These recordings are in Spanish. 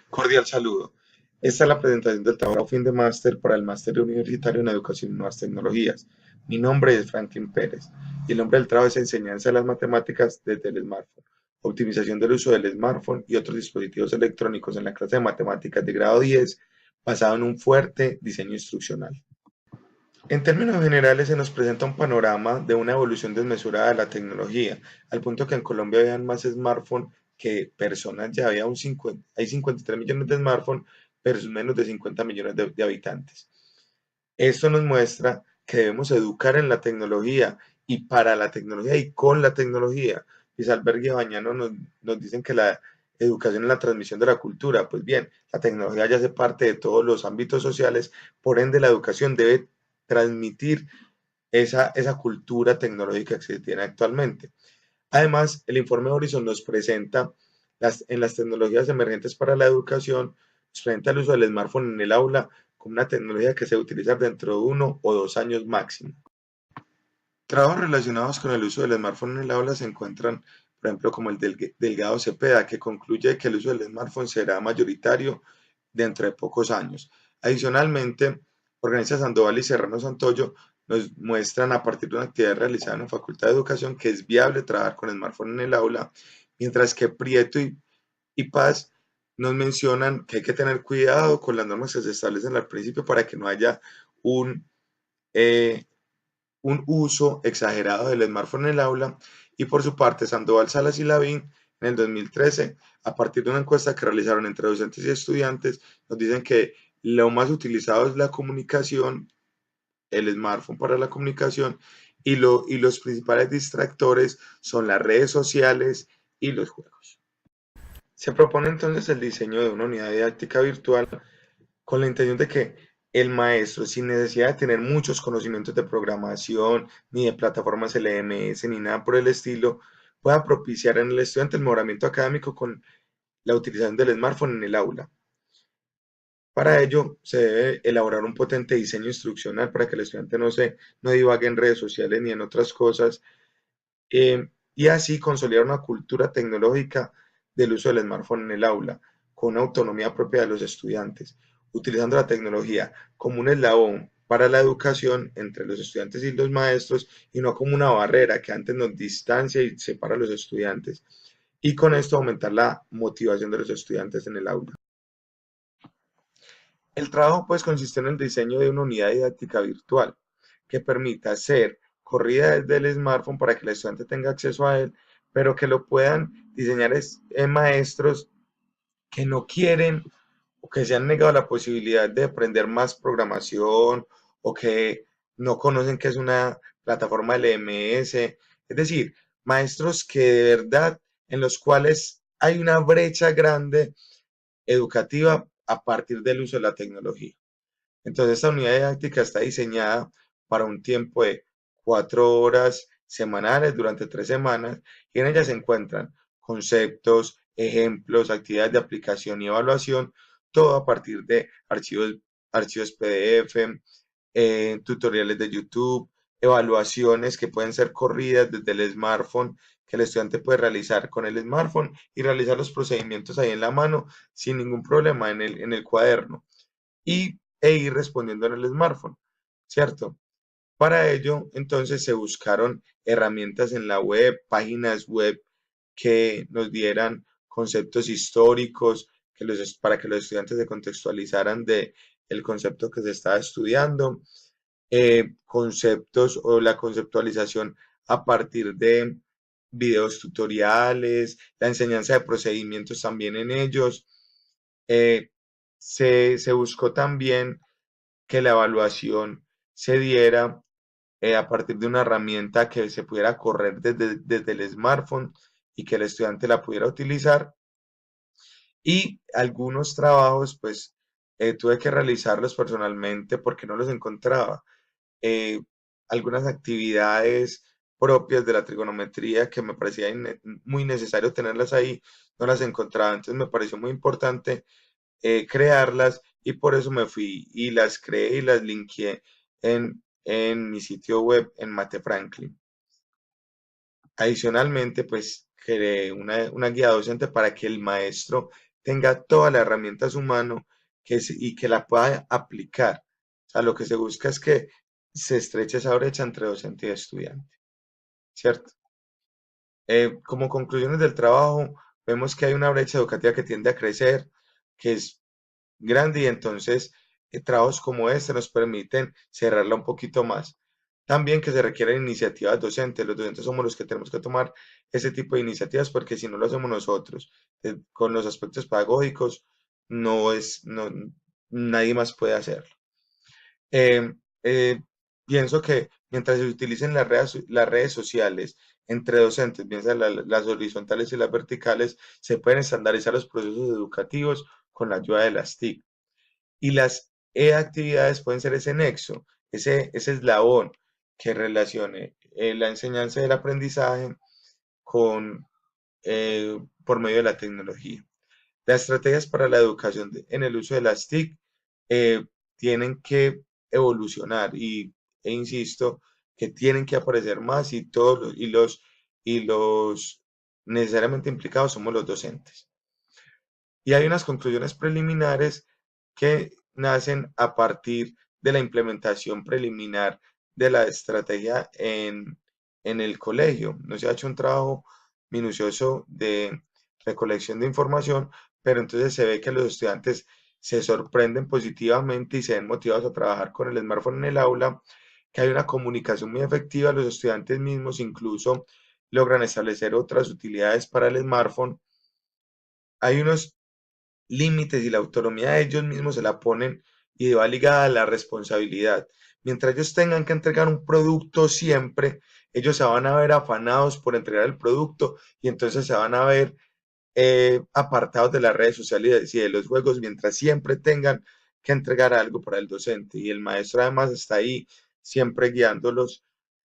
Cordial saludo. Esta es la presentación del trabajo fin de máster para el Máster Universitario en Educación y Nuevas Tecnologías. Mi nombre es Franklin Pérez y el nombre del trabajo es Enseñanza de las Matemáticas desde el smartphone, optimización del uso del smartphone y otros dispositivos electrónicos en la clase de Matemáticas de grado 10, basado en un fuerte diseño instruccional. En términos generales, se nos presenta un panorama de una evolución desmesurada de la tecnología, al punto que en Colombia habían más smartphones que personas, ya había hay 53 millones de smartphones versus menos de 50 millones de habitantes. Esto nos muestra que debemos educar en la tecnología y para la tecnología y con la tecnología. Pisalberg y Bañano nos dicen que la educación es la transmisión de la cultura. Pues bien, la tecnología ya hace parte de todos los ámbitos sociales, por ende la educación debe transmitir esa cultura tecnológica que se tiene actualmente. Además, el informe Horizon nos presenta en las tecnologías emergentes para la educación, nos presenta el uso del smartphone en el aula como una tecnología que se va a utilizar dentro de 1 o 2 años máximo. Trabajos relacionados con el uso del smartphone en el aula se encuentran, por ejemplo, como el del Delgado Cepeda, que concluye que el uso del smartphone será mayoritario dentro de pocos años. Adicionalmente, Organiza Sandoval y Serrano Santoyo nos muestran a partir de una actividad realizada en la Facultad de Educación que es viable trabajar con smartphone en el aula, mientras que Prieto y Paz nos mencionan que hay que tener cuidado con las normas que se establecen al principio para que no haya un, eh, un uso exagerado del smartphone en el aula. Y por su parte, Sandoval, Salas y Lavín, en el 2013, a partir de una encuesta que realizaron entre docentes y estudiantes, nos dicen que lo más utilizado es la comunicación, el smartphone para la comunicación, y los principales distractores son las redes sociales y los juegos. Se propone entonces el diseño de una unidad didáctica virtual con la intención de que el maestro, sin necesidad de tener muchos conocimientos de programación, ni de plataformas LMS, ni nada por el estilo, pueda propiciar en el estudiante el mejoramiento académico con la utilización del smartphone en el aula. Para ello, se debe elaborar un potente diseño instruccional para que el estudiante no divague en redes sociales ni en otras cosas, y así consolidar una cultura tecnológica del uso del smartphone en el aula, con una autonomía propia de los estudiantes, utilizando la tecnología como un eslabón para la educación entre los estudiantes y los maestros y no como una barrera que antes nos distancia y separa a los estudiantes. Y con esto aumentar la motivación de los estudiantes en el aula. El trabajo pues consistió en el diseño de una unidad didáctica virtual que permita ser corrida desde el smartphone para que el estudiante tenga acceso a él, pero que lo puedan diseñar maestros que no quieren o que se han negado la posibilidad de aprender más programación o que no conocen qué es una plataforma LMS. Es decir, maestros que de verdad en los cuales hay una brecha grande educativa a partir del uso de la tecnología. Entonces, esta unidad didáctica está diseñada para un tiempo de 4 horas semanales durante 3 semanas y en ella se encuentran conceptos, ejemplos, actividades de aplicación y evaluación, todo a partir de archivos PDF, tutoriales de YouTube, evaluaciones que pueden ser corridas desde el smartphone, que el estudiante puede realizar con el smartphone y realizar los procedimientos ahí en la mano sin ningún problema en el cuaderno e ir respondiendo en el smartphone, ¿cierto? Para ello, entonces se buscaron herramientas en la web, páginas web que nos dieran conceptos históricos para que los estudiantes se contextualizaran de el concepto que se estaba estudiando, conceptos o la conceptualización a partir de videos tutoriales, la enseñanza de procedimientos también en ellos. Eh, se buscó también que la evaluación se diera a partir de una herramienta que se pudiera correr desde el smartphone y que el estudiante la pudiera utilizar. Y algunos trabajos, pues, tuve que realizarlos personalmente porque no los encontraba. Eh, Algunas actividades propias de la trigonometría que me parecía muy necesario tenerlas ahí, no las encontraba. Entonces me pareció muy importante crearlas y por eso me fui y las creé y las linkeé en mi sitio web en Mate Franklin. Adicionalmente, pues creé una guía docente para que el maestro tenga todas las herramientas humano y que la pueda aplicar. O sea, lo que se busca es que se estreche esa brecha entre docente y estudiante, ¿cierto? Como conclusiones del trabajo, vemos que hay una brecha educativa que tiende a crecer, que es grande y entonces trabajos como este nos permiten cerrarla un poquito más. También que se requieren iniciativas docentes. Los docentes somos los que tenemos que tomar ese tipo de iniciativas porque si no lo hacemos nosotros, con los aspectos pedagógicos, nadie más puede hacerlo. Eh, eh, Pienso que mientras se utilicen las redes sociales entre docentes, bien sean las horizontales y las verticales, se pueden estandarizar los procesos educativos con la ayuda de las TIC. Y las actividades pueden ser ese nexo, ese eslabón que relacione la enseñanza y el aprendizaje con, por medio de la tecnología. Las estrategias para la educación en el uso de las TIC eh, tienen que evolucionar e insisto que tienen que aparecer más y los necesariamente implicados somos los docentes. Y hay unas conclusiones preliminares que nacen a partir de la implementación preliminar de la estrategia en el colegio. No se ha hecho un trabajo minucioso de recolección de información, pero entonces se ve que los estudiantes se sorprenden positivamente y se ven motivados a trabajar con el smartphone en el aula, que hay una comunicación muy efectiva, los estudiantes mismos incluso logran establecer otras utilidades para el smartphone. Hay unos límites y la autonomía de ellos mismos se la ponen y va ligada a la responsabilidad. Mientras ellos tengan que entregar un producto siempre, ellos se van a ver afanados por entregar el producto y entonces se van a ver apartados de las redes sociales y de los juegos mientras siempre tengan que entregar algo para el docente y el maestro además está ahí siempre guiándolos.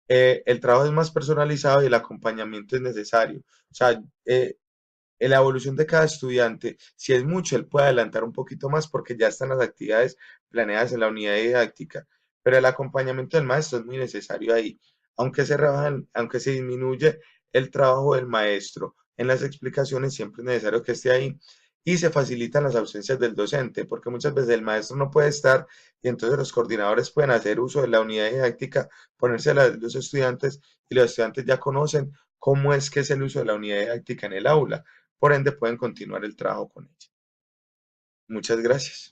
El trabajo es más personalizado y el acompañamiento es necesario. O sea, en la evolución de cada estudiante, si es mucho, él puede adelantar un poquito más porque ya están las actividades planeadas en la unidad didáctica, pero el acompañamiento del maestro es muy necesario ahí, aunque se disminuye el trabajo del maestro en las explicaciones, siempre es necesario que esté ahí y se facilitan las ausencias del docente, porque muchas veces el maestro no puede estar y entonces los coordinadores pueden hacer uso de la unidad didáctica, ponerse a los estudiantes y los estudiantes ya conocen cómo es que es el uso de la unidad didáctica en el aula. Por ende, pueden continuar el trabajo con ella. Muchas gracias.